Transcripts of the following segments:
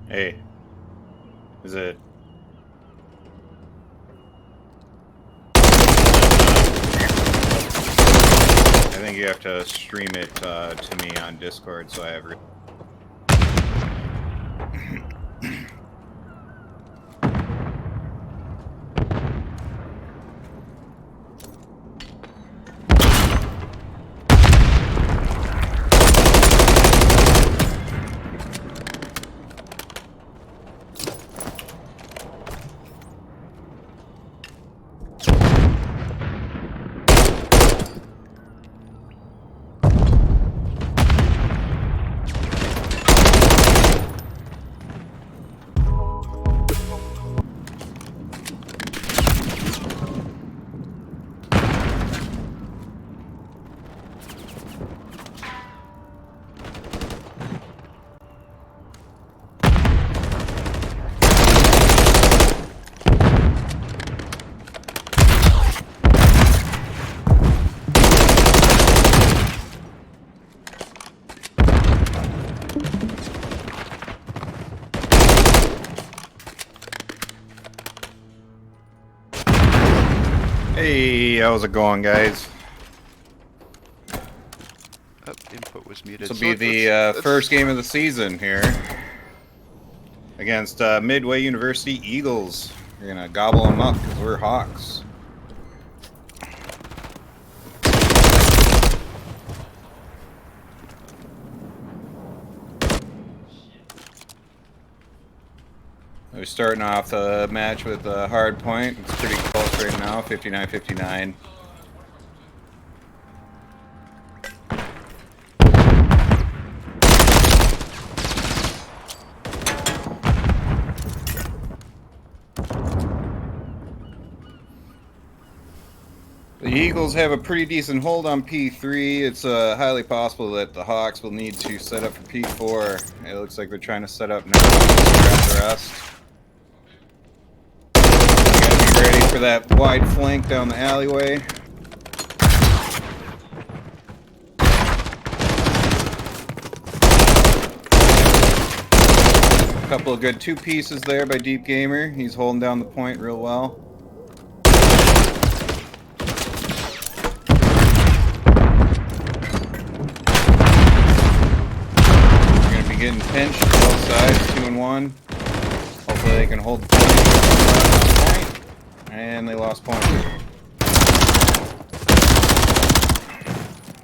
Hey, is it? I think you have to stream it to me on Discord, so I have. Hey, how's it going, guys? Oh, input was muted. This will be the first game of the season here against Midway University Eagles. We're gonna gobble them up because we're Hawks. We're starting off the match with a hard point. It's pretty close right now, 59-59. The Eagles have a pretty decent hold on P3. It's highly possible that the Hawks will need to set up for P4. It looks like they're trying to set up now. Grab the rest. Gotta be ready for that wide flank down the alleyway. A couple of good two pieces there by Deep Gamer. He's holding down the point real well. Getting pinched both sides, 2-1. Hopefully they can hold the point. And they lost point.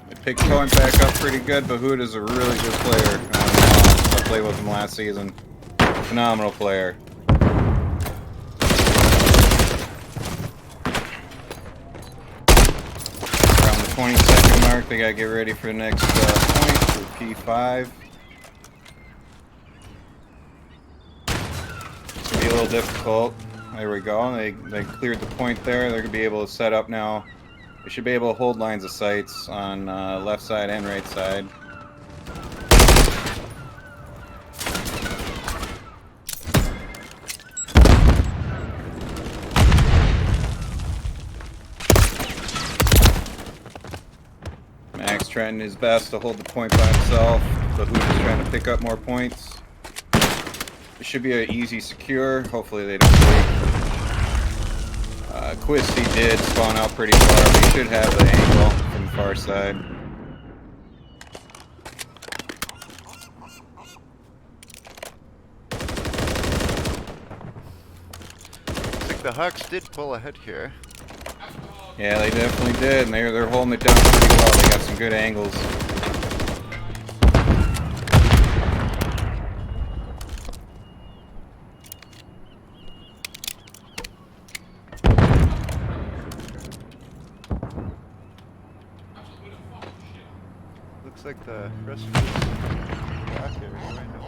They picked point back up pretty good. Bahoud is a really good player. I played with him last season. Phenomenal player. Around the 20-second mark, they gotta get ready for the next point for P5. Be a little difficult. There we go. They cleared the point there. They're gonna be able to set up now. They should be able to hold lines of sights on left side and right side. Max trying his best to hold the point by himself, but who's just trying to pick up more points. It should be an easy secure. Hopefully they don't break. Quisty did spawn out pretty far, but he should have the angle from the far side. I think the Hawks did pull ahead here. Yeah, they definitely did, and they're holding it down pretty well. They got some good angles. Looks like the rest of this back area right now.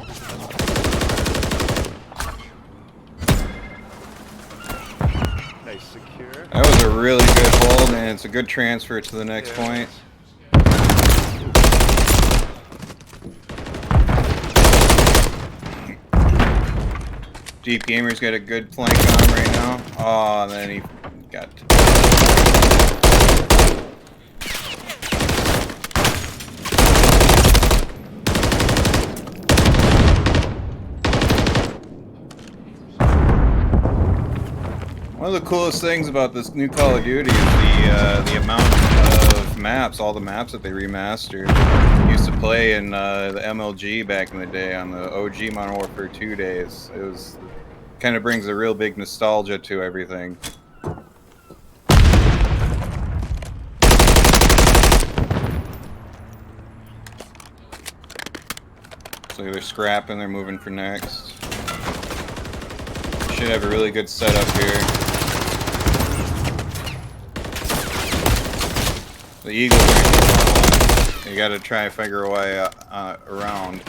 Nice secure. That was a really good hold, and it's a good transfer to the next point. Deep Gamer's got a good flank on him right now. Oh, and then he got... One of the coolest things about this new Call of Duty is the amount of maps, all the maps that they remastered. Used to play in the MLG back in the day on the OG Modern Warfare 2 days. It was kind of brings a real big nostalgia to everything. So they're scrapping, they're moving for next. Should have a really good setup here. The Eagles are you gotta try and figure a way around.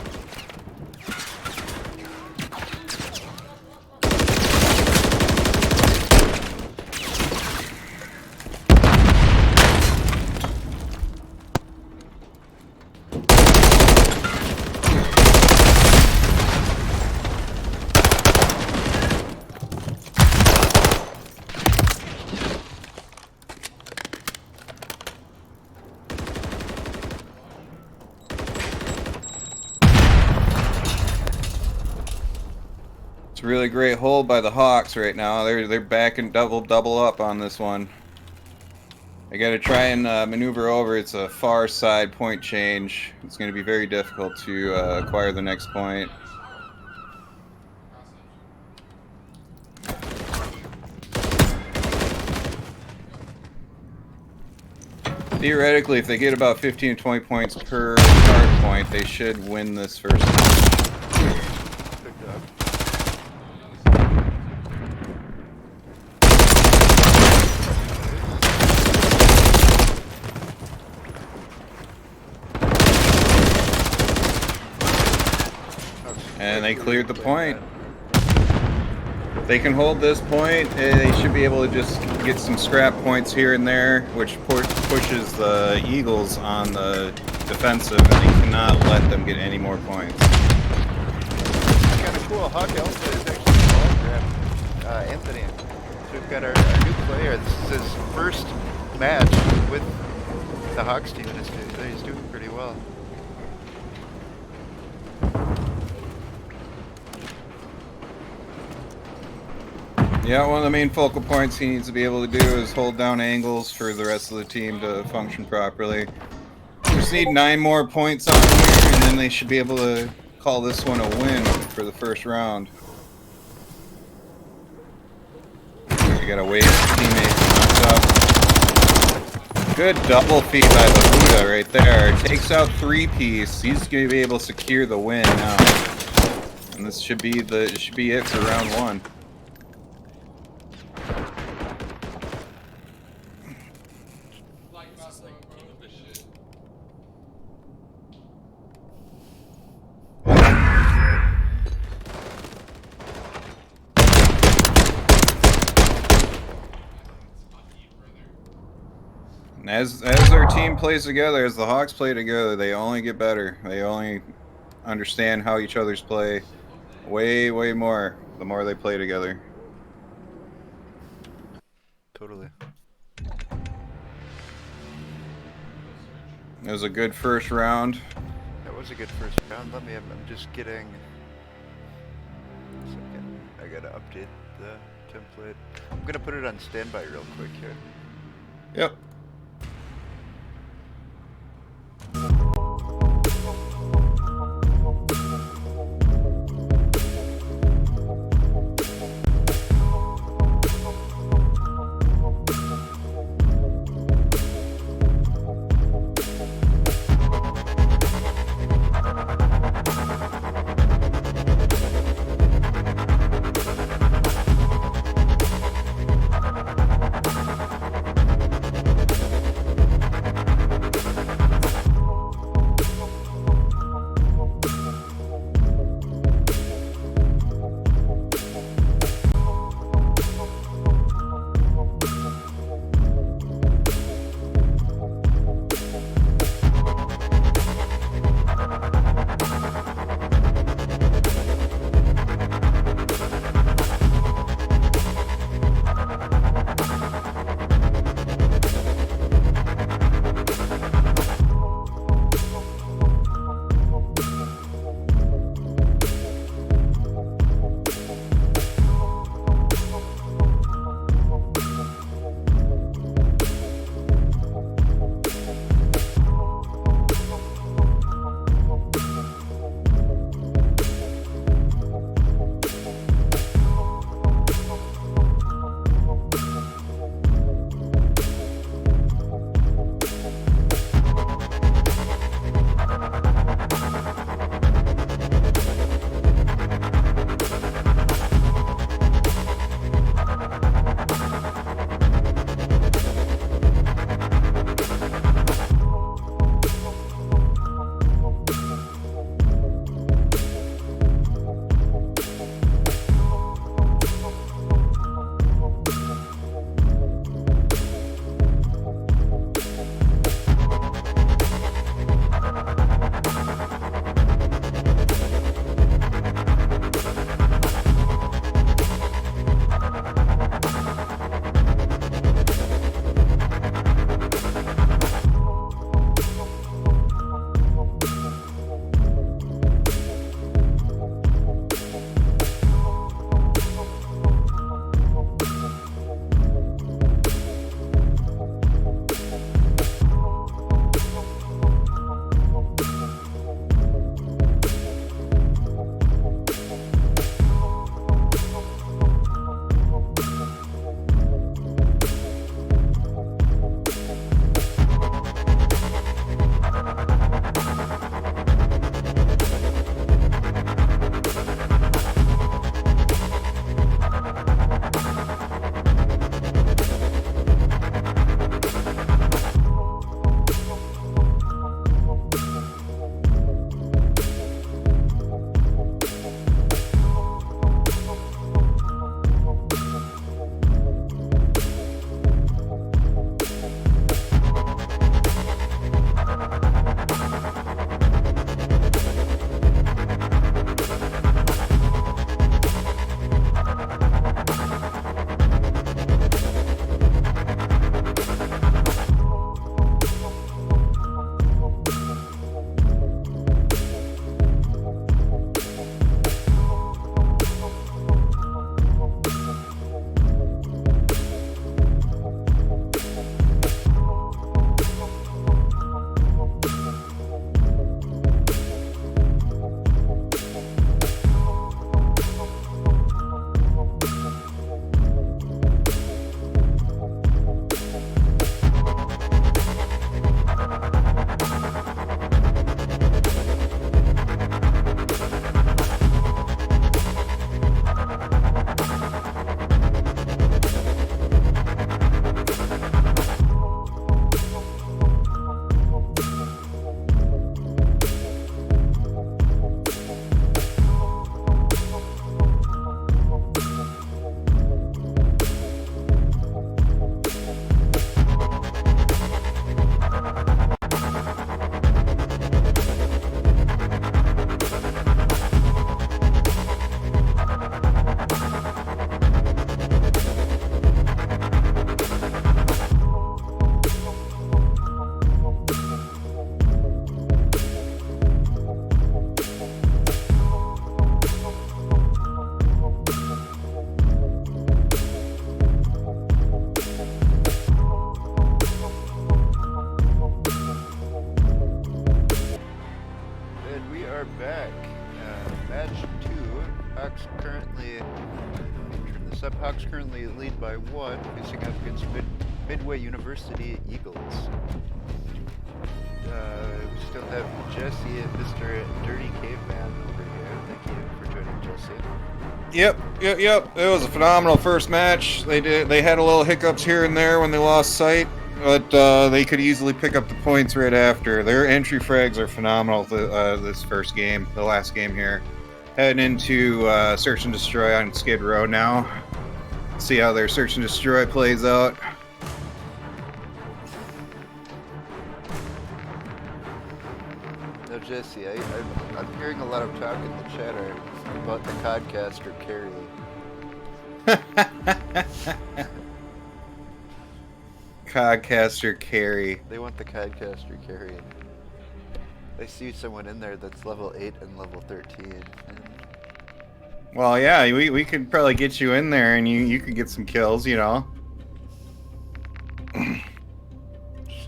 It's a really great hold by the Hawks right now. They're backing double up on this one. I gotta try and maneuver over. It's a far side point change. It's gonna be very difficult to acquire the next point. Theoretically, if they get about 15 to 20 points per hard point, they should win this first match. And they cleared the point. If they can hold this point, they should be able to just get some scrap points here and there, which pushes the Eagles on the defensive, and they cannot let them get any more points. Kind of cool. Hawk Alpha is actually ball grab Anthony. So we've got our new player. This is his first match with the Hawks team, and he's doing pretty well. Yeah, one of the main focal points he needs to be able to do is hold down angles for the rest of the team to function properly. Just need 9 more points on here, and then they should be able to call this one a win for the first round. You gotta wait for teammates to knock up. Good double feed by the Buddha right there. Takes out 3-piece. He's gonna be able to secure the win now. And this should be it for round 1. As our team plays together, as the Hawks play together, they only get better. They only understand how each other's play way more the more they play together. Totally. It was a good first round. That was a good first round. I'm just getting a second. I gotta update the template. I'm gonna put it on standby real quick here. Yep. currently, turn this up, Hawks currently lead by 1, facing up against Midway University Eagles. We still have Jesse and Mr. Dirty Caveman over here. Thank you for joining, Jesse. Yep. It was a phenomenal first match. They had a little hiccups here and there when they lost sight, but they could easily pick up the points right after. Their entry frags are phenomenal. This first game, the last game here, heading into Search and Destroy on Skid Row now. See how their Search and Destroy plays out. Now, Jesse, I'm hearing a lot of talk in the chatter about the Codcaster carry. Codcaster carry. They want the Codcaster carry. They see someone in there that's level 8 and level 13. And Well, yeah, we could probably get you in there and you could get some kills, you know.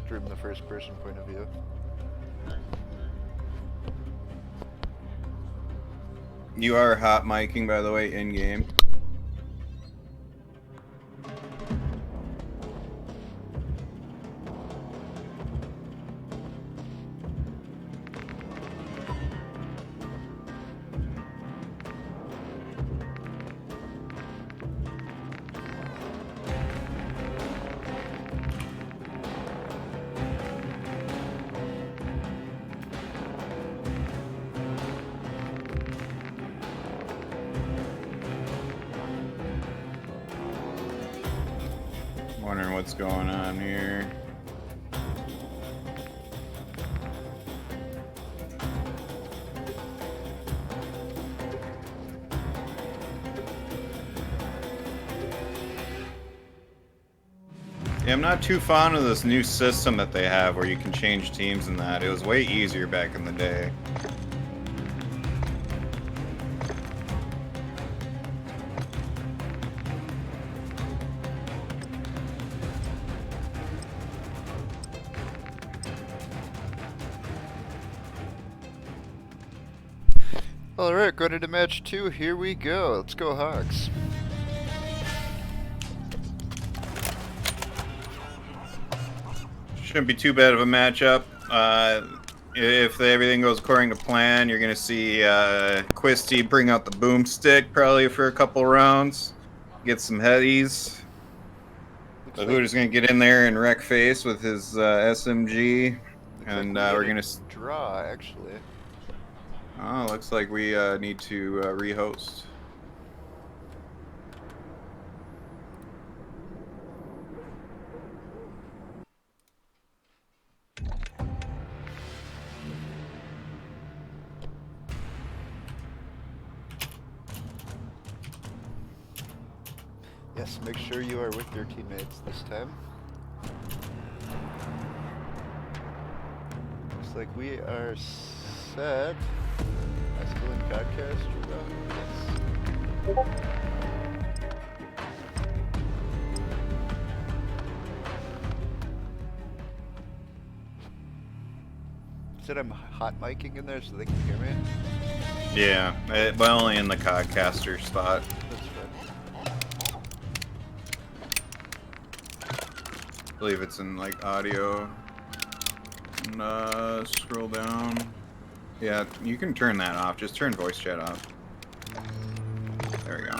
stream the first person point of view. You are hot miking, by the way, in game. Wondering what's going on here. Yeah, I'm not too fond of this new system that they have where you can change teams and that. It was way easier back in the day. Alright, going into match 2, here we go. Let's go Hawks. Shouldn't be too bad of a matchup. If everything goes according to plan, you're going to see Quisty bring out the boomstick probably for a couple rounds. Get some headies. Bahuta's going to get in there and wreck face with his SMG. And we're going to draw, actually. Oh, looks like we need to rehost. Yes, make sure you are with your teammates this time. Looks like we are set. Let's go in Codcaster though. Yes. Said I'm hot miking in there so they can hear me. Yeah, but only in the Codcaster spot. That's fine. I believe it's in like audio. And, scroll down. Yeah, you can turn that off. Just turn voice chat off. There we go.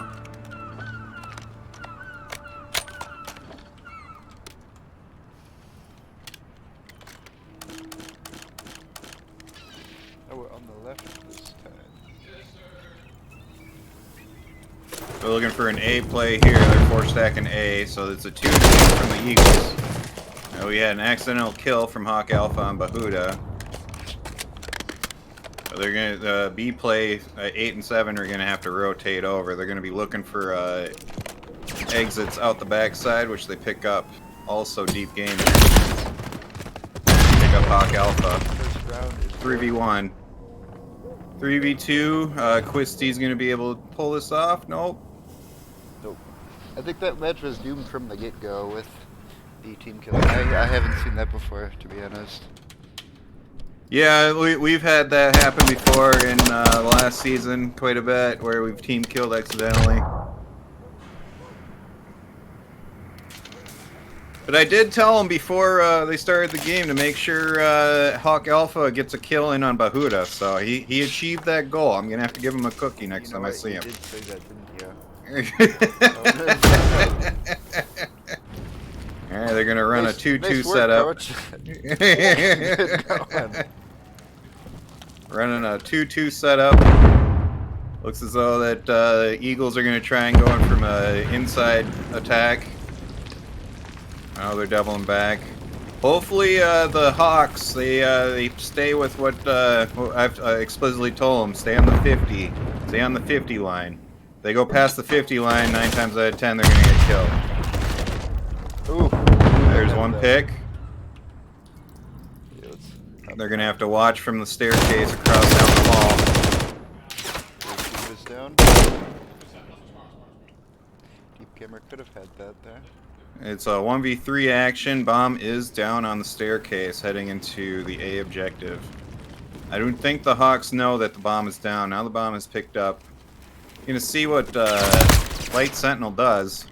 Oh, we're on the left this time. We're looking for an A play here. They're 4-stacking A, so it's a 2 from the Eagles. We had an accidental kill from Hawk Alpha on Bahuta. They're gonna B play 8 and 7 are gonna have to rotate over. They're gonna be looking for exits out the backside, which they pick up. Also deep game. Pick up Hawk Alpha. First round is 3v1. 3v2. Quisty's gonna be able to pull this off. Nope. Nope. I think that match was doomed from the get-go with the team killing. I haven't seen that before, to be honest. Yeah, we've had that happen before in the last season quite a bit, where we've team killed accidentally. But I did tell them before they started the game to make sure Hawk Alpha gets a kill in on Bahuda, so he achieved that goal. I'm gonna have to give him a cookie next time I see him. You did say that, didn't you? Alright, they're gonna run a 2-2 nice work, setup. Coach. Running a 2-2 setup. Looks as though that the Eagles are gonna try and go in from an inside attack. Oh, they're doubling back. Hopefully, the Hawks they stay with what I've explicitly told them: stay on the 50, stay on the 50 line. They go past the 50 line, 9 times out of 10 they're gonna get killed. Ooh, there's one pick. They're gonna have to watch from the staircase across down the hall. Down. Deep camera could have had that there. It's a 1v3 action. Bomb is down on the staircase, heading into the A objective. I don't think the Hawks know that the bomb is down. Now the bomb is picked up. You're gonna see what Light Sentinel does.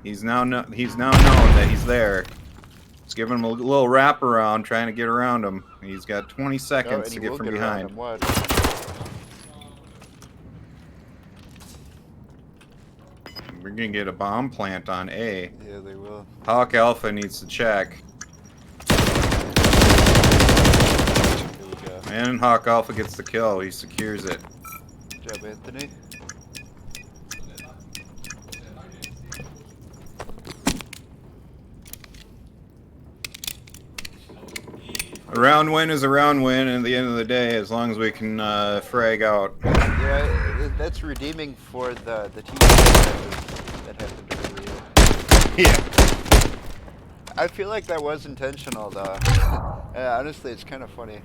He's now known that he's there. It's giving him a little wrap around, trying to get around him. He's got 20 seconds to get from behind. We're gonna get a bomb plant on A. Yeah, they will. Hawk Alpha needs to check. Here we go. And Hawk Alpha gets the kill. He secures it. Good job, Anthony. A round win is a round win, and at the end of the day, as long as we can frag out. Yeah, that's redeeming for the team that happened earlier. Yeah. I feel like that was intentional, though. Honestly, it's kind of funny.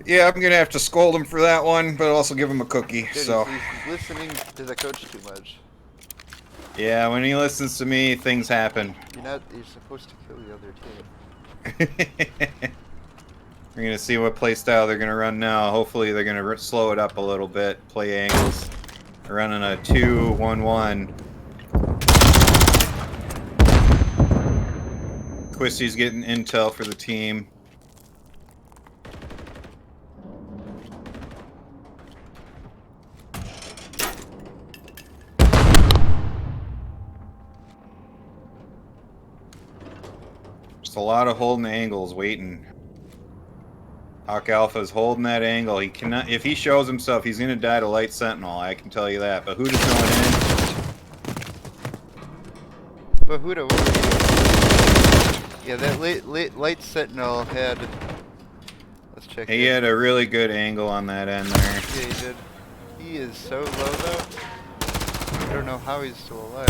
Yeah, I'm gonna have to scold him for that one, but also give him a cookie. Dude, so he's listening to the coach too much. Yeah, when he listens to me, things happen. You're supposed to kill the other team. We're gonna see what play style they're gonna run now. Hopefully, they're gonna slow it up a little bit. Play angles. They're running a 2-1-1. Quisty's getting intel for the team. Just a lot of holding angles, waiting. Hawk Alpha is holding that angle. He cannot. If he shows himself, he's gonna die to Light Sentinel. I can tell you that. But Bahuda's going in. Bahuda. Yeah, that Light Sentinel had. Let's check. He had a really good angle on that end there. Yeah, he did. He is so low though. I don't know how he's still alive.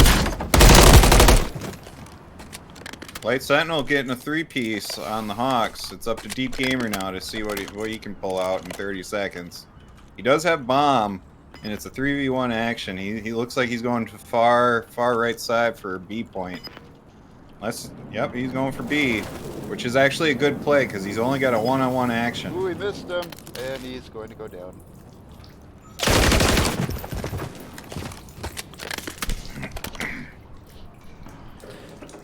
Light Sentinel getting a 3-piece on the Hawks. It's up to Deep Gamer now to see what he can pull out in 30 seconds. He does have bomb, and it's a 3v1 action. He looks like he's going to far right side for B point. Yep, he's going for B, which is actually a good play because he's only got a one-on-one action. Ooh, he missed him, and he's going to go down.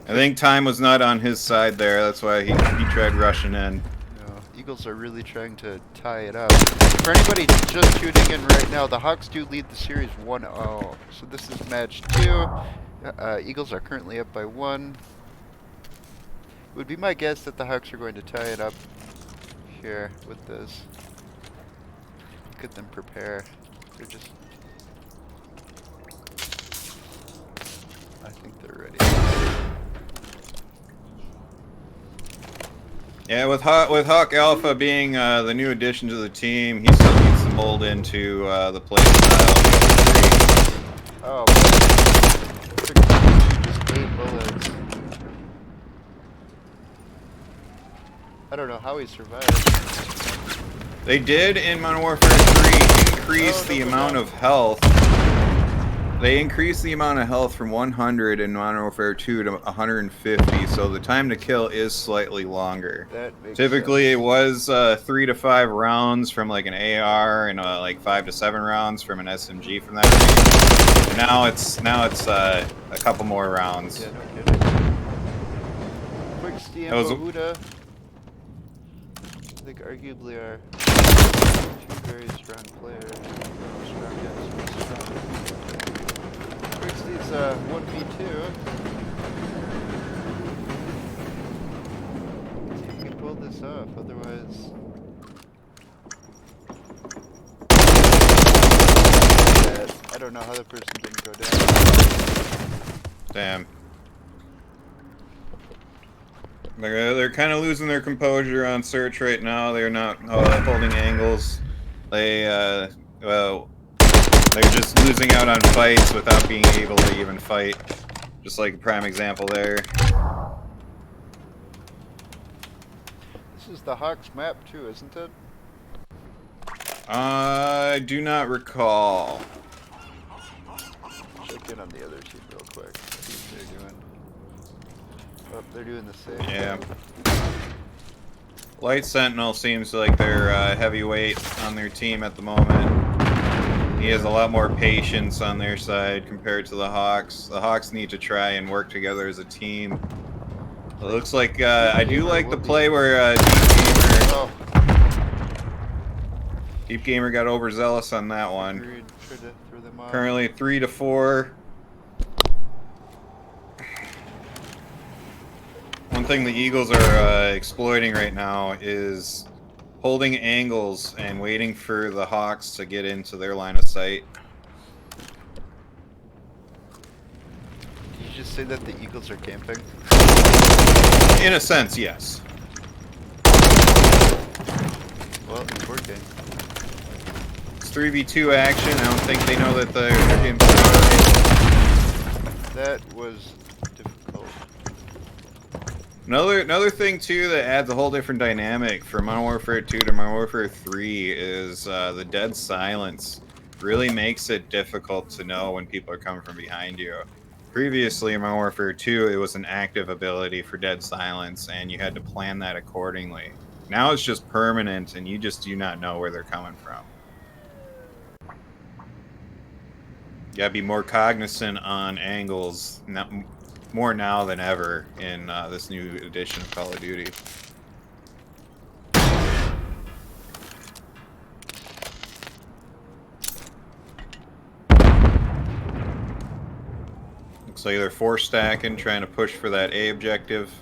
I think time was not on his side there. That's why he tried rushing in. No, Eagles are really trying to tie it up. For anybody just tuning in right now, the Hawks do lead the series 1-0. So this is match 2. Eagles are currently up by 1. It would be my guess that the Hawks are going to tie it up here with this. Look at them prepare. They're just... I think they're ready. Yeah, with Hawk Alpha being the new addition to the team, he still needs to mold into the play style. Oh, just 8 bullets. I don't know how he survived. They did in Modern Warfare 3 increase the amount of health They increased the amount of health from 100 in Modern Warfare 2 to 150, so the time to kill is slightly longer. That makes Typically, sense. it was 3 to 5 rounds from like an AR and like 5 to 7 rounds from an SMG from that range. And now it's a couple more rounds. Yeah, no kidding. Quick Stiempo Huda. I think arguably our two very strong players. Strong, yes, strong. Quixty's 1v2. See if he can pull this off, otherwise. I don't know how the person didn't go down. Damn. They're kind of losing their composure on search right now. They're not holding angles. They're just losing out on fights without being able to even fight. Just like a prime example there. This is the Hawks map too, isn't it? I do not recall. Check in on the other team real quick. See what they're doing. Oh, they're doing the same. Yeah. Light Sentinel seems like they're heavyweight on their team at the moment. He has a lot more patience on their side compared to the Hawks. The Hawks need to try and work together as a team. It looks like I do like the play where Deep Gamer got overzealous on that one. Currently 3 to 4. One thing the Eagles are exploiting right now is holding angles and waiting for the Hawks to get into their line of sight. Did you just say that the Eagles are camping? In a sense, yes. Well, it's working. It's 3v2 action. I don't think they know that they're getting. That was difficult. Another thing too that adds a whole different dynamic from Modern Warfare 2 to Modern Warfare 3 is the dead silence. Really makes it difficult to know when people are coming from behind you. Previously in Modern Warfare 2, it was an active ability for dead silence, and you had to plan that accordingly. Now it's just permanent, and you just do not know where they're coming from. You gotta be more cognizant on angles. More now than ever in this new edition of Call of Duty. Looks like they're 4-stacking, trying to push for that A objective.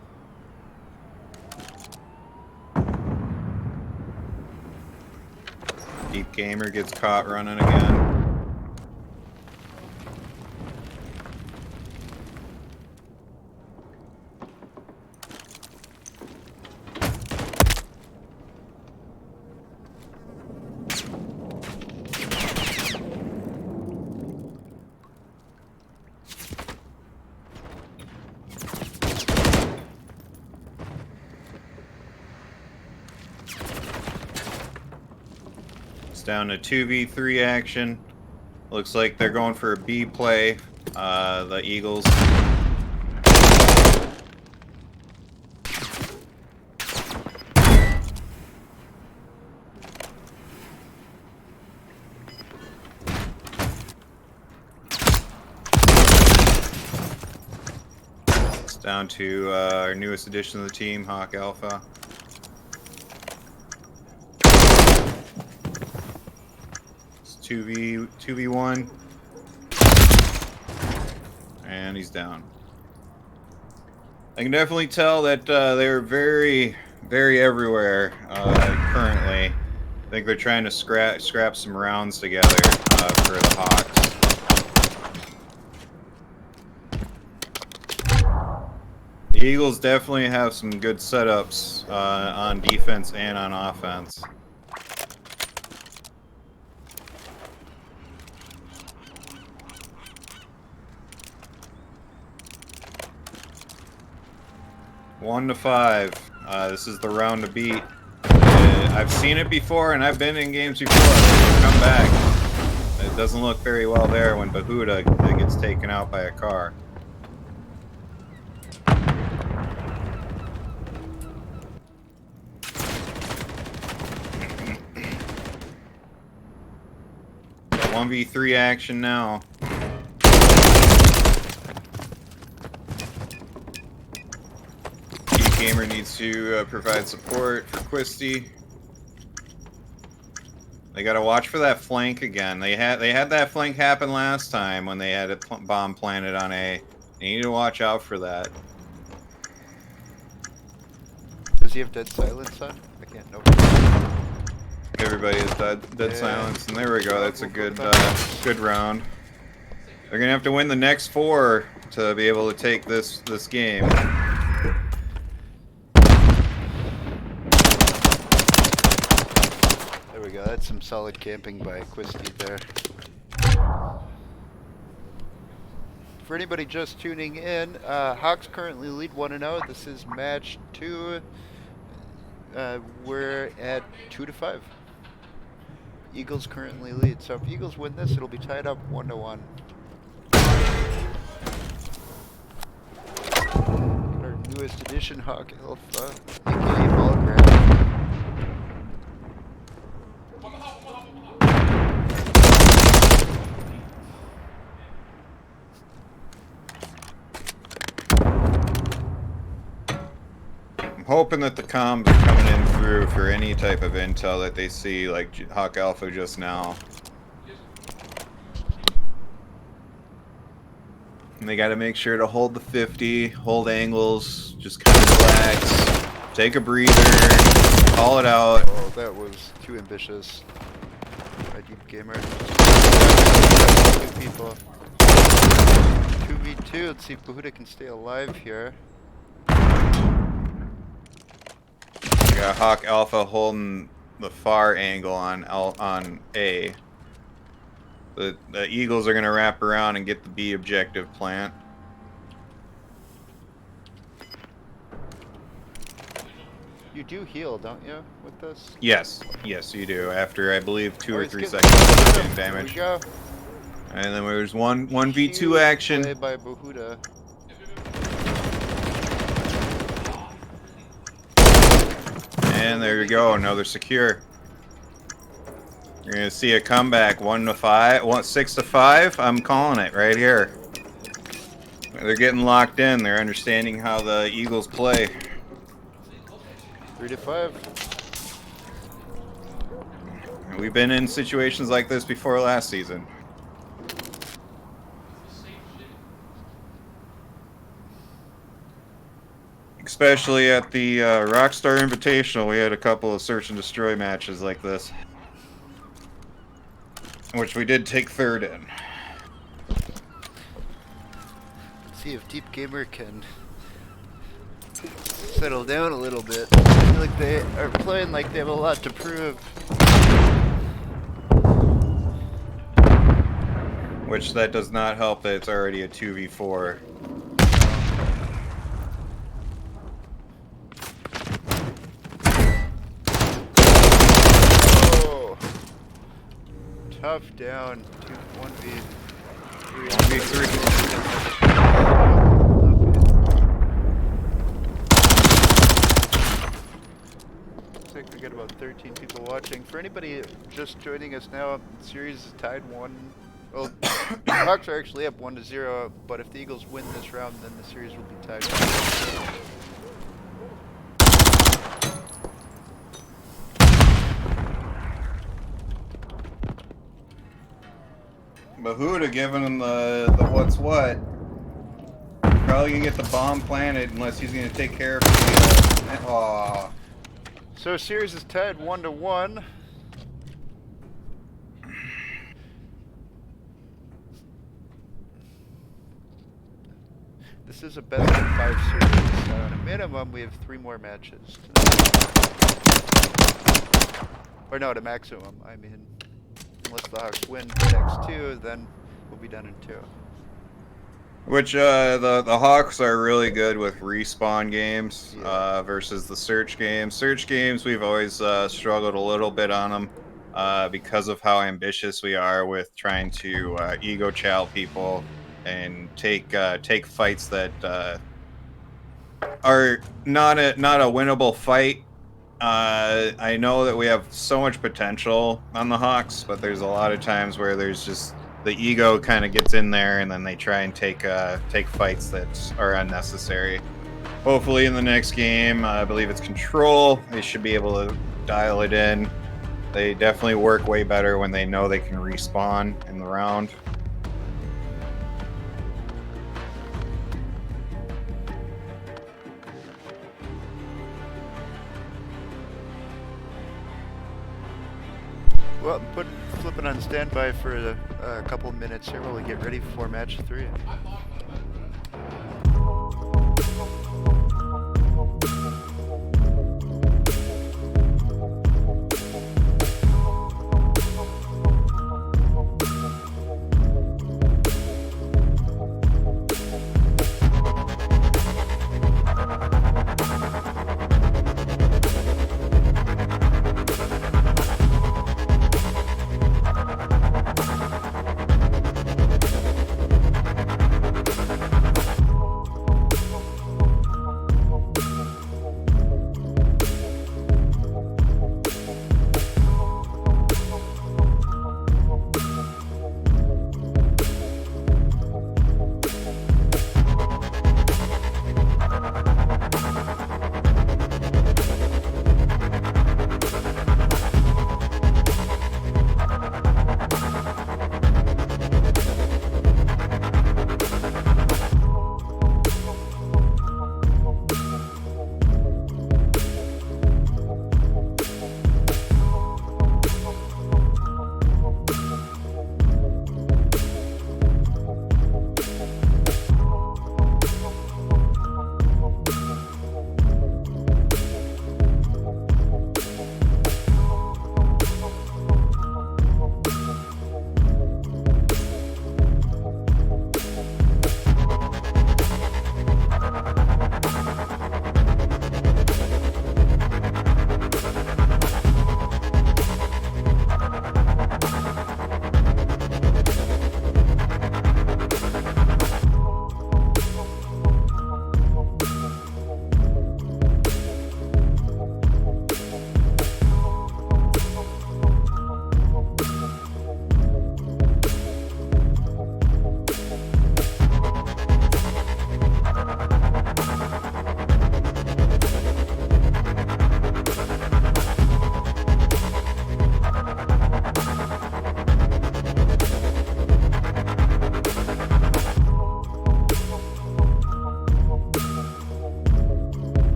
Deep Gamer gets caught running again. Down to 2v3 action. Looks like they're going for a B play, the Eagles. It's down to our newest addition to the team, Hawk Alpha. It's 2v1. And he's down. I can definitely tell that they're very everywhere currently. I think they're trying to scrap some rounds together for the Hawks. The Eagles definitely have some good setups on defense and on offense. One to 5. This is the round to beat. I've seen it before, and I've been in games before. Come back. doesn't look very well there when Bahuda gets taken out by a car. Got 1v3 action now. Gamer needs to provide support for Quisty. They gotta watch for that flank again. They had that flank happen last time when they had a bomb planted on A. They need to watch out for that. Does he have dead silence on? I can't know. Everybody is dead silence, and there we go. That's a good good round. They're gonna have to win the next 4 to be able to take this game. There we go. That's some solid camping by Quisty there. For anybody just tuning in, Hawks currently lead 1-0. This is match 2. We're at 2-5. Eagles currently lead. So if Eagles win this, it'll be tied up 1-1. Our newest edition, Hawk Alpha, aka Hologram. I'm hoping that the comms are coming in through for any type of intel that they see, like Hawk Alpha just now. And they got to make sure to hold the 50, hold angles, just kind of relax, take a breather, call it out. Oh, that was too ambitious. My deep gamer. 2 people. 2v2. Let's see if Bahuda can stay alive here. We got Hawk Alpha holding the far angle on A. The Eagles are going to wrap around and get the B objective plant. You do heal, don't you, with this? Yes, yes, you do. After I believe 2 or 3 seconds of getting damage. There we go. And then there's 1v2 action. Play by Bahuda. And there you go. Now they're secure. You're gonna see a comeback, 1-5, 6-5. I'm calling it right here. They're getting locked in. They're understanding how the Eagles play. 3-5. We've been in situations like this before last season. Especially at the Rockstar Invitational, we had a couple of search and destroy matches like this. Which we did take 3rd in. Let's see if Deep Gamer can settle down a little bit. I feel like they are playing like they have a lot to prove. Which that does not help that it's already a 2v4. Tough down to 1v3. 1v3. Looks like we got about 13 people watching. For anybody just joining us now, the series is tied 1. Well, the Hawks are actually up 1-0, but if the Eagles win this round, then the series will be tied 1-0. Bahuda giving him the what's what. Probably gonna get the bomb planted unless he's gonna take care of it. Aww. So series is tied 1-1. This is a best of 5 series, so at a minimum we have 3 more matches. Or no, at a maximum, I mean. Unless the Hawks win the next 2, then we'll be done in 2. Which the Hawks are really good with respawn games versus the search games. Search games we've always struggled a little bit on them. because of how ambitious we are with trying to ego chow people and take fights that are not a winnable fight. I know that we have so much potential on the Hawks, but there's a lot of times where there's just the ego kind of gets in there, and then they try and take fights that are unnecessary. Hopefully, in the next game, I believe it's Control, they should be able to dial it in. They definitely work way better when they know they can respawn in the round. Well, flipping on standby for a couple of minutes here while we get ready for match 3.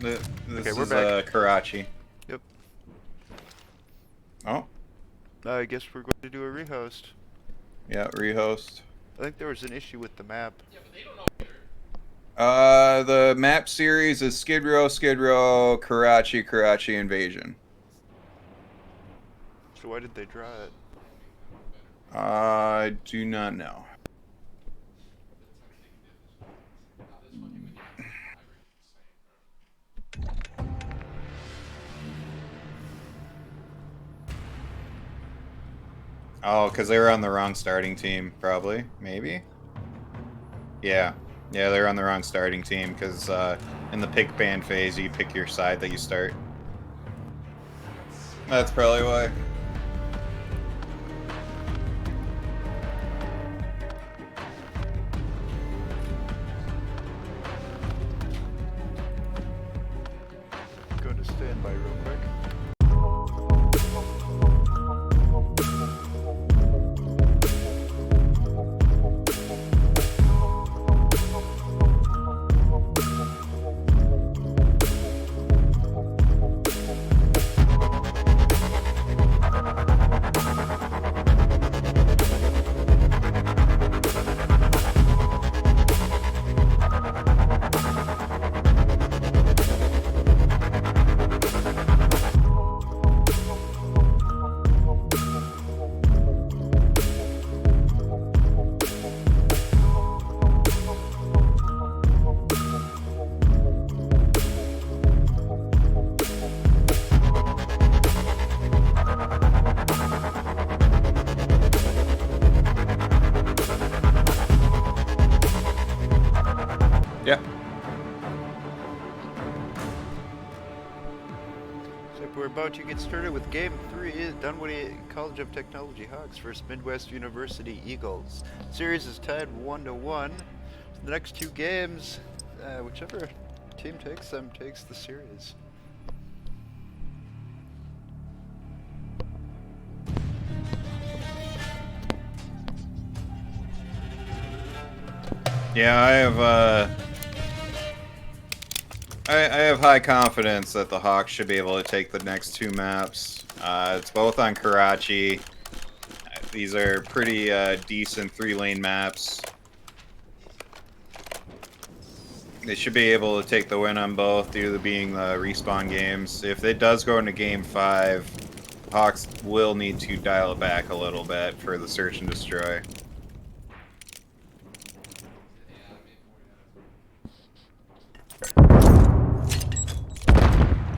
This Okay, we're is back. Karachi. Yep. Oh. I guess we're going to do a rehost. Yeah, rehost. I think there was an issue with the map. The map series is Skid Row, Karachi, Karachi Invasion. So why did they draw it? I do not know. Oh, because they were on the wrong starting team, probably. Maybe? Yeah. Yeah, they're on the wrong starting team, because in the pick ban phase, you pick your side that you start. That's probably why. Going to standby real quick. Yeah. So we're about to get started with Game 3, Dunwoody College of Technology Hawks versus Midwest University Eagles. Series is tied 1-1. The next two games, whichever team takes them, takes the series. Yeah, I have high confidence that the Hawks should be able to take the next two maps. It's both on Karachi. These are pretty decent 3-lane maps. They should be able to take the win on both due to being the respawn games. If it does go into Game 5, Hawks will need to dial it back a little bit for the search and destroy.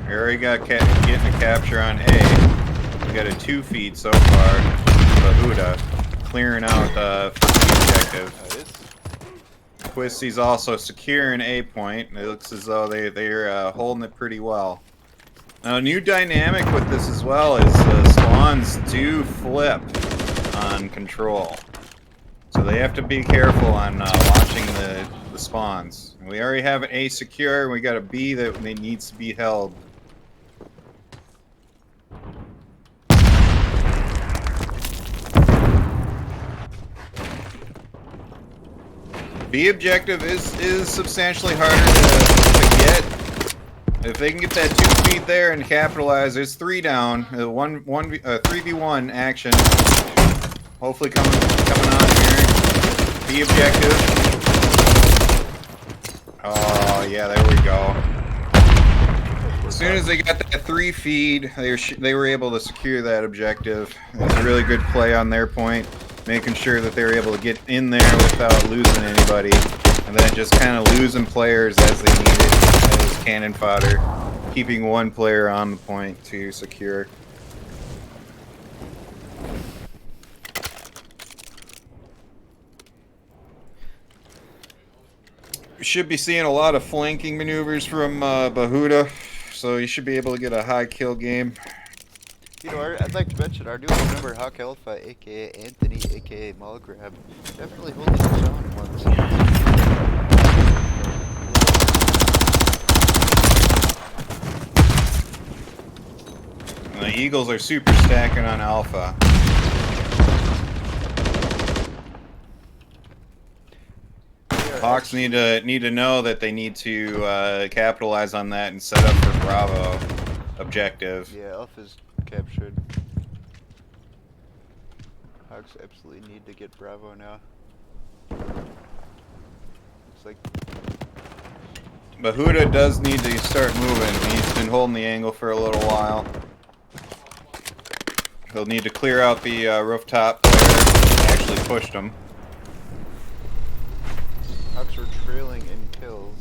We already got getting a capture on A. We got a 2 feed so far. Bahuda clearing out for the objective. Twisty's also securing A point. It looks as though they're holding it pretty well. Now, a new dynamic with this as well is spawns do flip on control. So they have to be careful on watching the spawns. We already have an A secure, and we got a B that needs to be held. B objective is substantially harder to get. If they can get that 2 feet there and capitalize, there's 3 down. 3v1 action. Hopefully coming on here. B objective. Oh yeah, there we go. As soon as they got that 3 feed, they were able to secure that objective. It was a really good play on their point, making sure that they were able to get in there without losing anybody, and then just kind of losing players as they needed as cannon fodder, keeping one player on the point to secure. We should be seeing a lot of flanking maneuvers from Bahuda, so you should be able to get a high kill game. You know, I'd like to mention our newest member, Hawk Alpha, aka Anthony, aka Malgrab, definitely holding his own once. The Eagles are super stacking on Alpha. They are Hawks need to know that they need to capitalize on that and set up for Bravo objective. Yeah, Alpha's captured. Hawks absolutely need to get Bravo now. Looks like But Huda does need to start moving. He's been holding the angle for a little while. He'll need to clear out the rooftop player. Actually pushed him. Hawks are trailing in kills.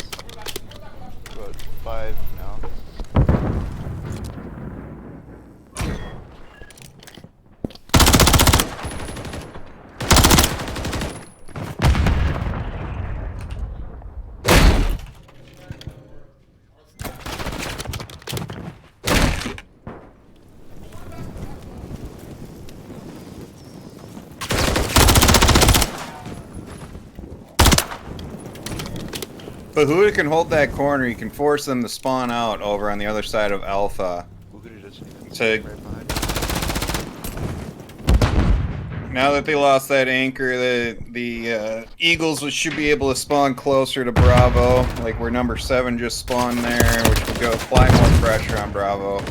About 5 now. But Huda can hold that corner. He can force them to spawn out over on the other side of Alpha. Now that they lost that anchor, the Eagles should be able to spawn closer to Bravo, like where number 7 just spawned there, which would go apply more pressure on Bravo.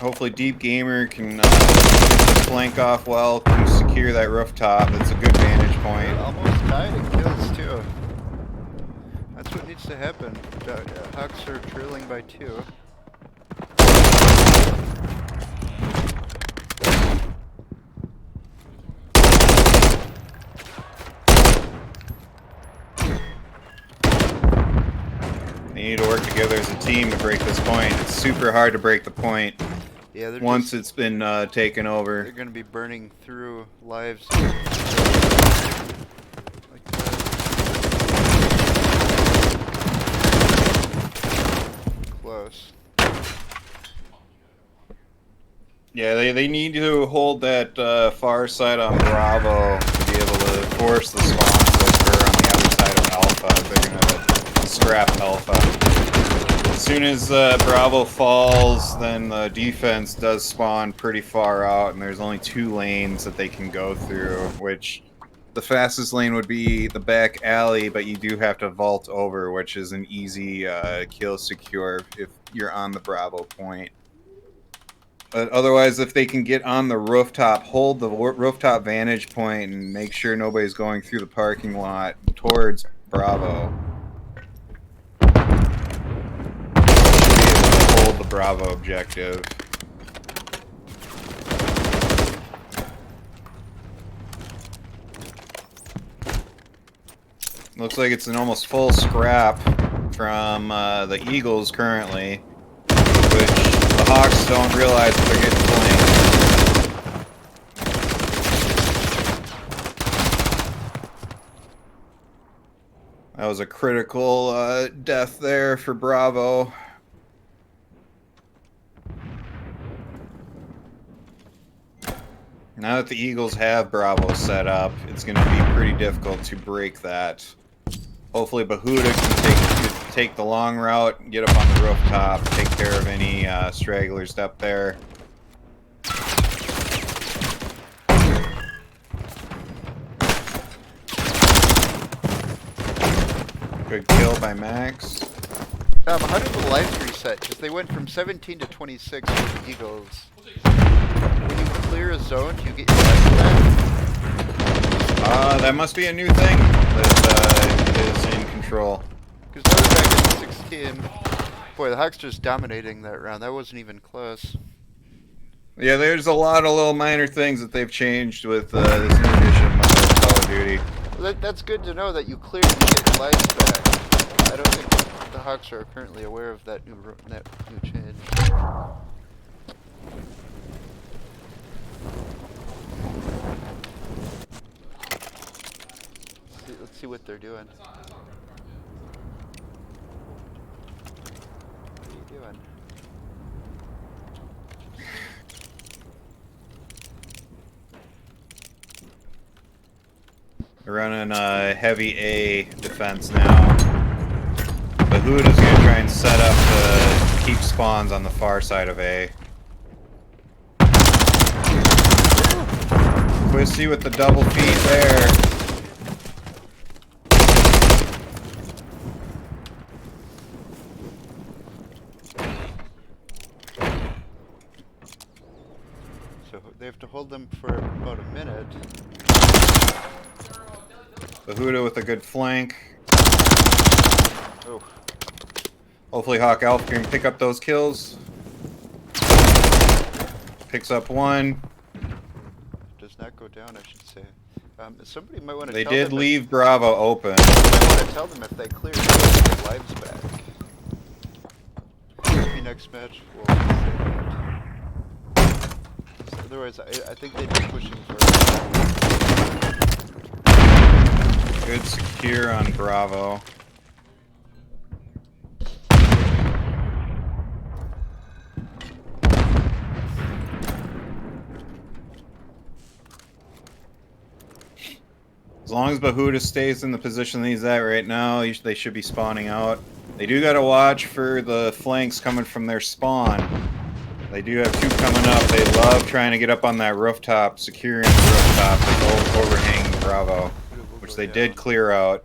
Hopefully Deep Gamer can flank off well, can secure that rooftop. That's a good vantage point. Almost tied in kills too. That's what needs to happen. Hawks are trailing by 2. They need to work together as a team to break this point. It's super hard to break the point. Yeah, once it's been taken over. They're going to be burning through lives. Like close. Yeah, they need to hold that far side on Bravo to be able to force the spawns to occur on the other side of Alpha. They're going to scrap Alpha. As soon as Bravo falls, then the defense does spawn pretty far out, and there's only 2 lanes that they can go through, which the fastest lane would be the back alley, but you do have to vault over, which is an easy kill secure if you're on the Bravo point. But otherwise, if they can get on the rooftop, hold the rooftop vantage point, and make sure nobody's going through the parking lot towards Bravo, the Bravo objective. Looks like it's an almost full scrap from the Eagles currently, which the Hawks don't realize that they're getting flanked. That was a critical death there for Bravo. Now that the Eagles have Bravo set up, it's going to be pretty difficult to break that. Hopefully Bahuda can take the long route, get up on the rooftop, take care of any stragglers up there. Good kill by Max. How did the lives reset? Because they went from 17 to 26 for the Eagles. When you clear a zone, do you get your lives back? That must be a new thing that is in control. Because that was back in 16. Boy, the Hawks just dominating that round. That wasn't even close. Yeah, there's a lot of little minor things that they've changed with this new edition of Call of Duty. Well, that's good to know that you clear and you get your lives back. I don't think the Hawks are currently aware of that new change. Let's see what they're doing. What are you doing? They're running heavy A defense now. But Huda's going to try and set up to keep spawns on the far side of A. Quissy with the double feed there. So they have to hold them for about a minute. Bahuda with a good flank. Oh. Hopefully Hawk Alpha can pick up those kills. Picks up one. Does not go down, I should say. Somebody might want to They tell did them leave Bravo open. Somebody might want to tell them if they clear, they'll get their lives back. Maybe next match we'll say that. Otherwise, I think they'd be pushing for it. Good secure on Bravo. As long as Bahuda stays in the position that he's at right now, they should be spawning out. They do gotta watch for the flanks coming from their spawn. They do have two coming up. They love trying to get up on that rooftop, securing the rooftop, the overhanging Bravo, which they did clear out.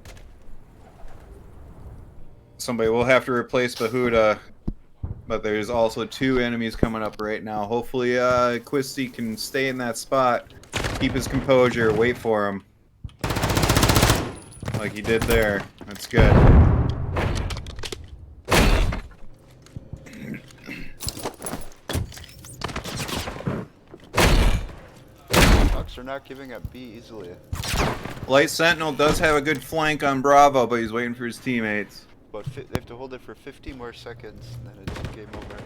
Somebody will have to replace Bahuda, but there's also two enemies coming up right now. Hopefully, Quisty can stay in that spot, keep his composure, wait for him. Like he did there. That's good. Hawks are not giving up B easily. Light Sentinel does have a good flank on Bravo, but he's waiting for his teammates. But they have to hold it for 50 more seconds, and then it's game over.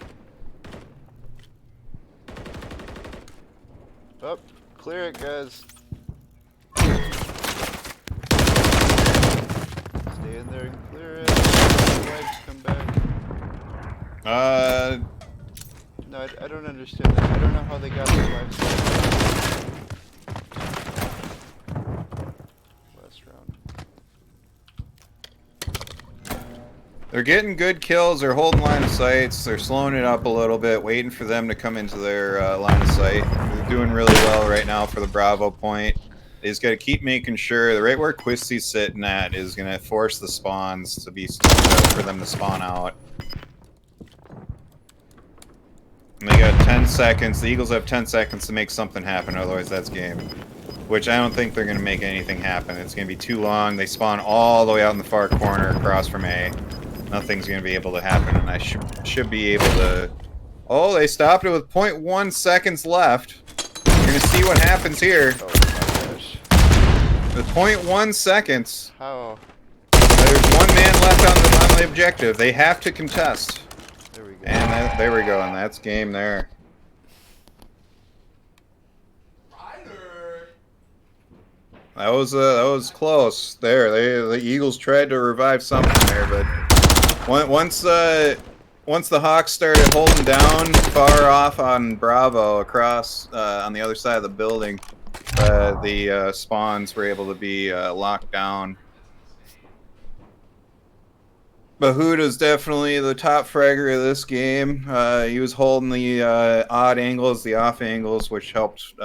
Oh, clear it, guys. Stay in there and clear it. Lives come back. No, I don't understand that. I don't know how they got their lives back. Last round. They're getting good kills. They're holding line of sights. They're slowing it up a little bit, waiting for them to come into their line of sight. They're doing really well right now for the Bravo point. They just got to keep making sure right where Quisty's sitting at is going to force the spawns to be for them to spawn out. And they got 10 seconds. The Eagles have 10 seconds to make something happen, otherwise that's game. Which I don't think they're going to make anything happen. It's going to be too long. They spawn all the way out in the far corner across from A. Nothing's going to be able to happen, and I should be able to... Oh, they stopped it with 0.1 seconds left. You're going to see what happens here. Oh my gosh. With 0.1 seconds. How? There's one man left on the objective. They have to contest. There we go. And there we go, and that's game there. That was close. There, the Eagles tried to revive something there, but once the Hawks started holding down far off on Bravo across on the other side of the building, the spawns were able to be locked down. Bahuda's definitely the top fragger of this game. He was holding the odd angles, the off angles, which helped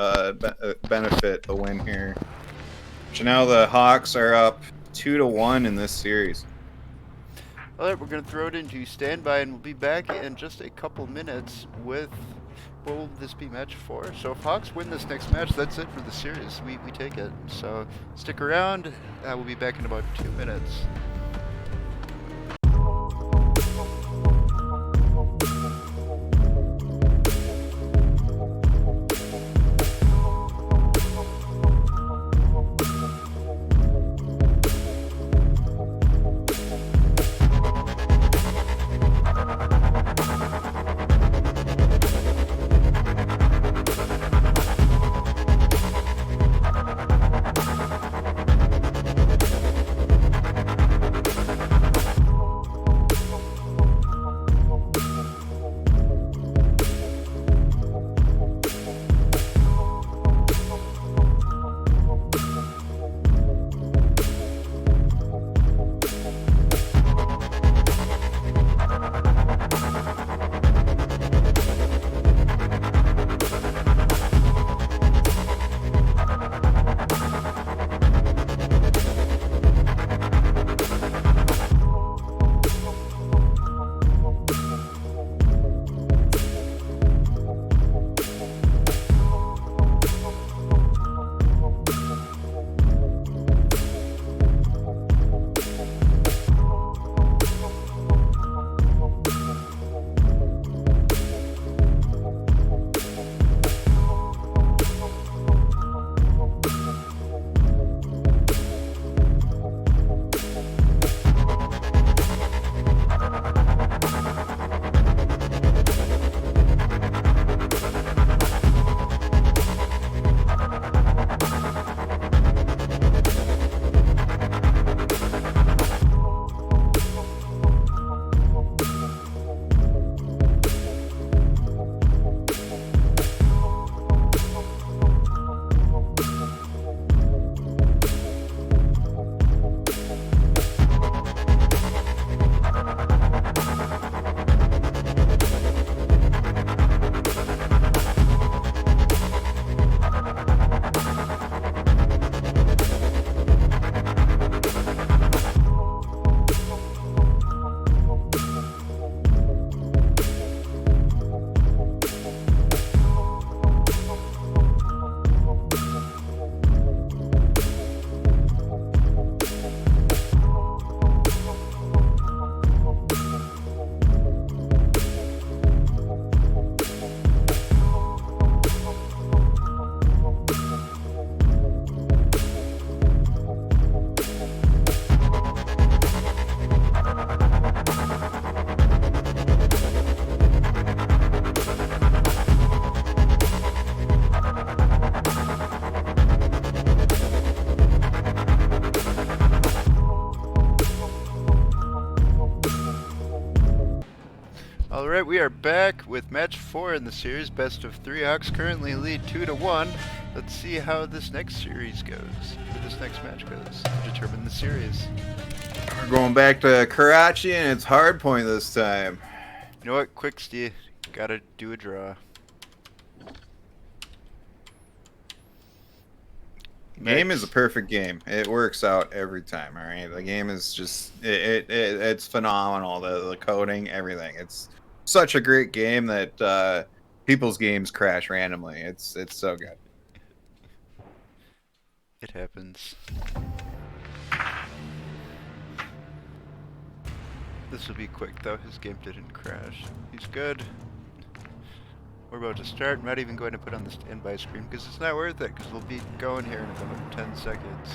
benefit the win here. So now the Hawks are up 2-1 in this series. Alright, we're going to throw it into standby, and we'll be back in just a couple minutes with, what will this be, match 4? So if Hawks win this next match, that's it for the series. We take it. So stick around. We'll be back in about 2 minutes. Alright, we are back with match 4 in the series. Best of 3. Hawks currently lead 2-1. Let's see how this next series goes, or this next match goes, to determine the series. We're going back to Karachi, and it's hard point this time. You know what, Quicksty, gotta do a draw. Game is a perfect game. It works out every time. All right, the game is just it's phenomenal. The coding, everything. It's such a great game that people's games crash randomly. It's so good. It happens. This will be quick though. His game didn't crash. He's good. We're about to start. I'm not even going to put on the standby screen because it's not worth it, because we'll be going here in about 10 seconds.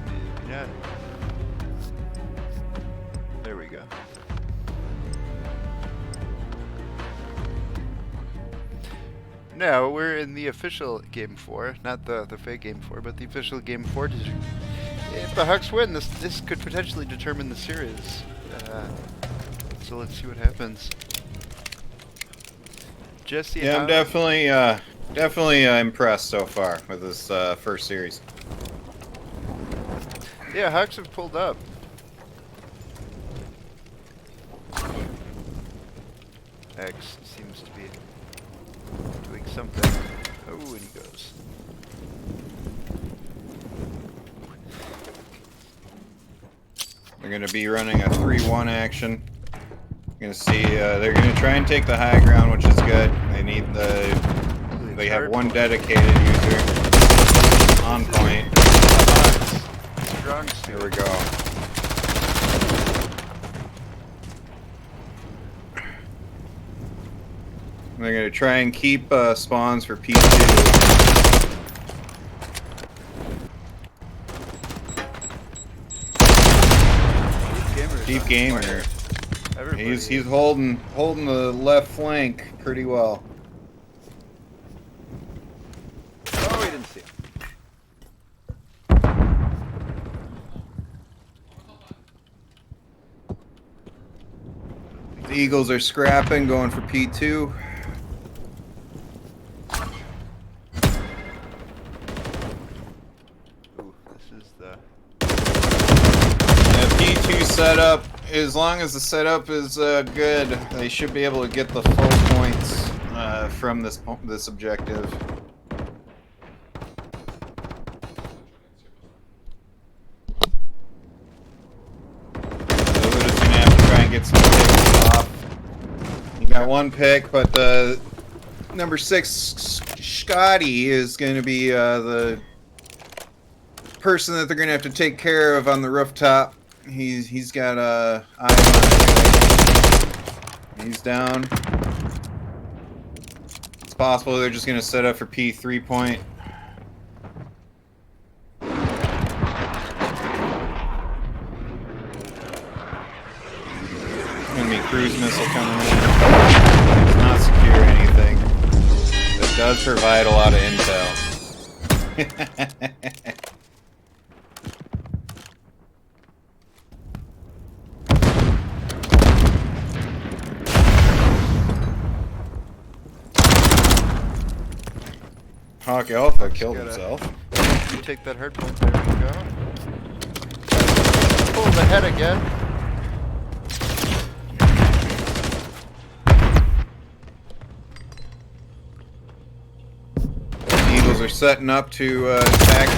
Maybe not. There we go. Now we're in the official Game 4, not the fake Game 4, but the official Game 4. If the Hawks win, this could potentially determine the series. So let's see what happens. Jesse, yeah, I'm definitely impressed so far with this first series. Yeah, Hawks have pulled up. X seems to be doing something. Oh, and he goes. They're going to be running a 3-1 action. You're going to see they're going to try and take the high ground, which is good. They need they have one dedicated user on point. Strong. Here we go. They're going to try and keep spawns for P2. Deep Gamer. He's holding the left flank pretty well. Oh, he didn't see him. The Eagles are scrapping, going for P2. P2 setup, as long as the setup is good, they should be able to get the full points from this objective. We're just gonna have to try and get some picks off. You got one pick, but number 6 Scotty is going to be the person that they're going to have to take care of on the rooftop. He's got a eye on it. He's down. It's possible they're just gonna set up for P3 point. Gonna be cruise missile coming in. Does not secure anything. That does provide a lot of intel. Hawk Alpha killed himself. You take that hard point, there we go. Pull the head again. The Eagles are setting up to attack.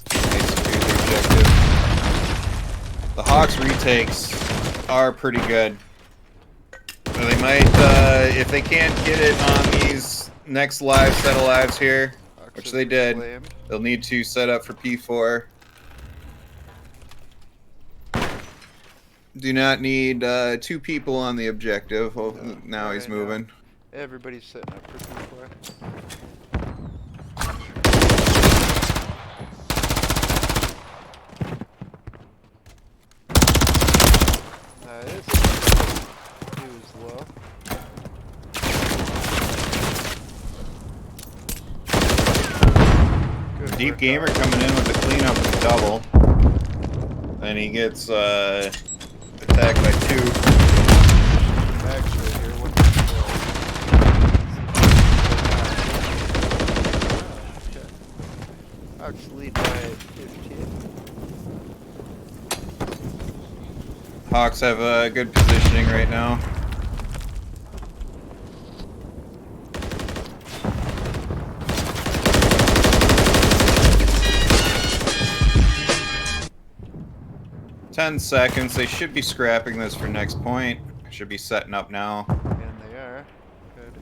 They secure the objective. The Hawks retakes are pretty good. So they might, if they can't get it on these next live set of lives here, which they did, they'll need to set up for P4. Do not need 2 people on the objective. Oh, now he's moving. Everybody's setting up for P4. Nice. He was low. Deep Gamer coming in with the cleanup with the double. Then he gets attacked by 2. Max right here. What the Hawks lead by 15. Hawks have good positioning right now. Ten seconds. They should be scrapping this for next point. Should be setting up now. And they are. Good.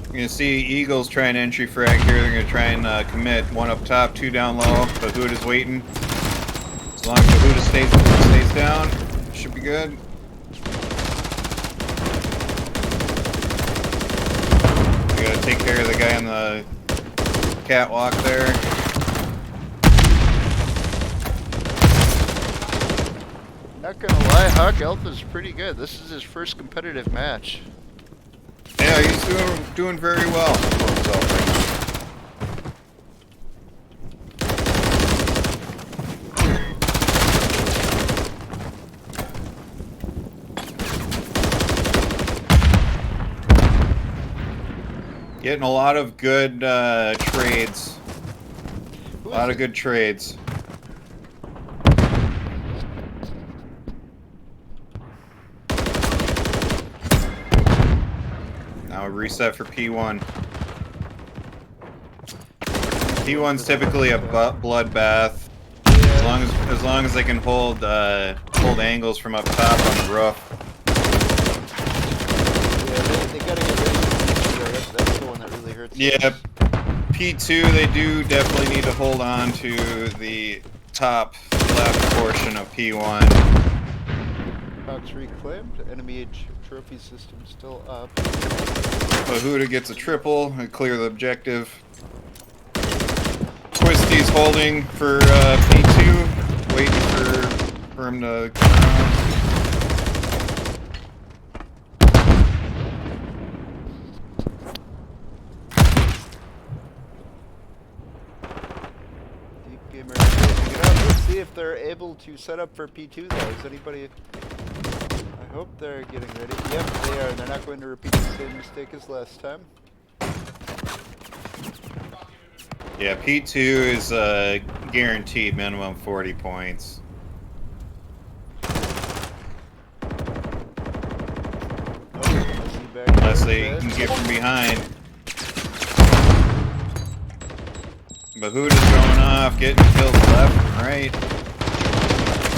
You're gonna see Eagles trying entry frag here. They're gonna try and commit. 1 up top, 2 down low. Bahuda's waiting. As long as Bahuda stays down, should be good. We gotta take care of the guy on the catwalk there. Not gonna lie, Hawk Alpha's pretty good. This is his first competitive match. Yeah, he's doing very well for himself right now. Getting a lot of good trades. A lot of good trades. Now a reset for P1. P1's typically a bloodbath. As long as they can hold angles from up top on the roof. Yeah, they gotta get ready for P2. That's the one that really hurts. Yeah, P2 they do definitely need to hold on to the top left portion of P1. Hawks reclaimed. Enemy trophy system still up. Bahuda gets a triple and clear the objective. Twisty's holding for P2, waiting for him to come around. Deep Gamer taking it out. Let's see if they're able to set up for P2 though. Is anybody... I hope they're getting ready. Yep, they are. They're not going to repeat the same mistake as last time. Yeah, P2 is guaranteed minimum 40 points. Unless they can get from behind. Bahuda's going off, getting killed left and right.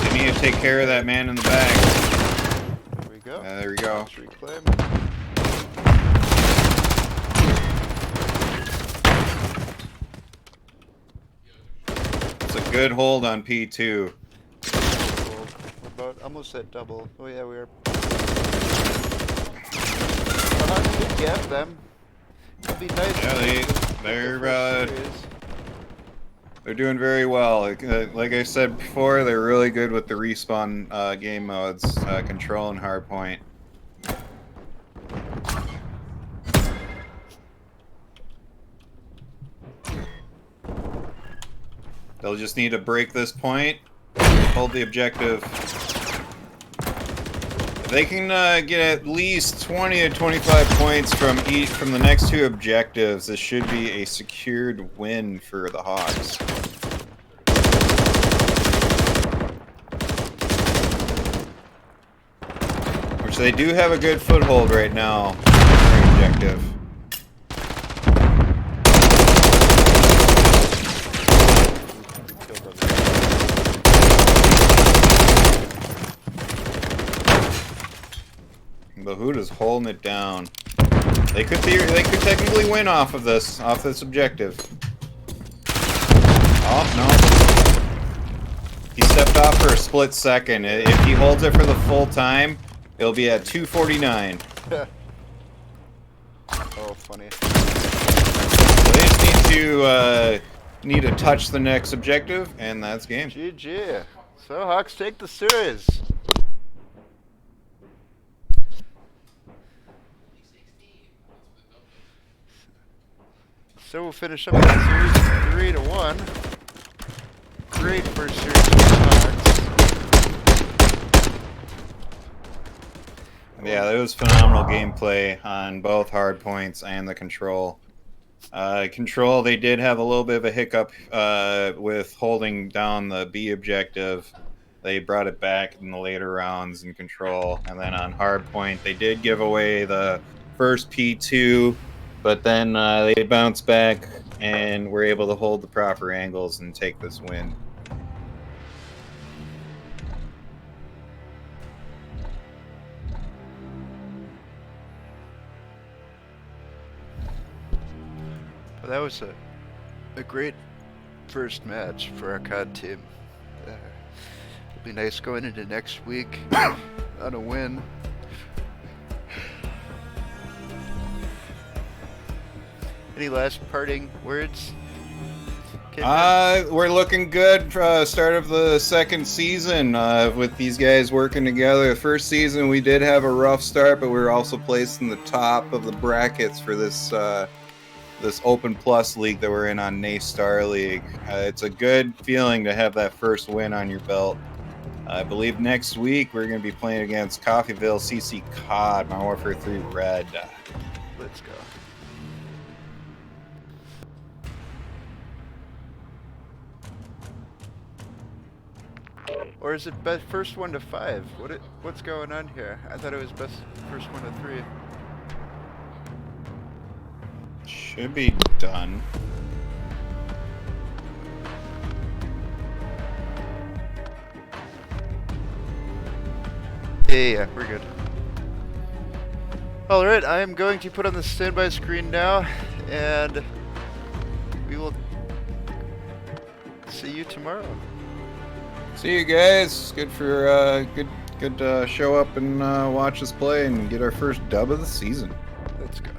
They need to take care of that man in the back. There we go. There we go. Reclaim. It's a good hold on P2. We're about almost at double. Oh yeah, we are. Good gap them. It'll be nice. Yeah, they're doing very well. Like I said before, they're really good with the respawn game modes, control and hardpoint. They'll just need to break this point, hold the objective. If they can get at least 20 to 25 points from the next 2 objectives, this should be a secured win for the Hawks. Which they do have a good foothold right now on their objective. Bahuda's holding it down. They could technically win off this objective. Oh no! He stepped off for a split second. If he holds it for the full time, it'll be at 249. Oh, funny. They just need to touch the next objective, and that's game. GG. So Hawks take the series. So we'll finish up that series 3-1. Great first series for the Hawks. Yeah, it was phenomenal gameplay on both hard points and the control. Control, they did have a little bit of a hiccup with holding down the B objective. They brought it back in the later rounds in control. And then on hard point, they did give away the first P2, but then they bounced back and were able to hold the proper angles and take this win. Well, that was a great first match for our COD team. It'll be nice going into next week on a win. Any last parting words? We're looking good. Start of the second season with these guys working together. The first season we did have a rough start, but we were also placed in the top of the brackets for this this Open Plus league that we're in on NACE StarLeague. It's a good feeling to have that first win on your belt. I believe next week we're going to be playing against Coffeyville CC COD, Modern Warfare 3 Red. Let's go. Or is it best first 1 to 5? What's going on here? I thought it was best first 1 to 3. Should be done. Yeah, we're good. Alright, I am going to put on the standby screen now, and we will see you tomorrow. See you guys. Good for good show up and watch us play and get our first dub of the season. Let's go.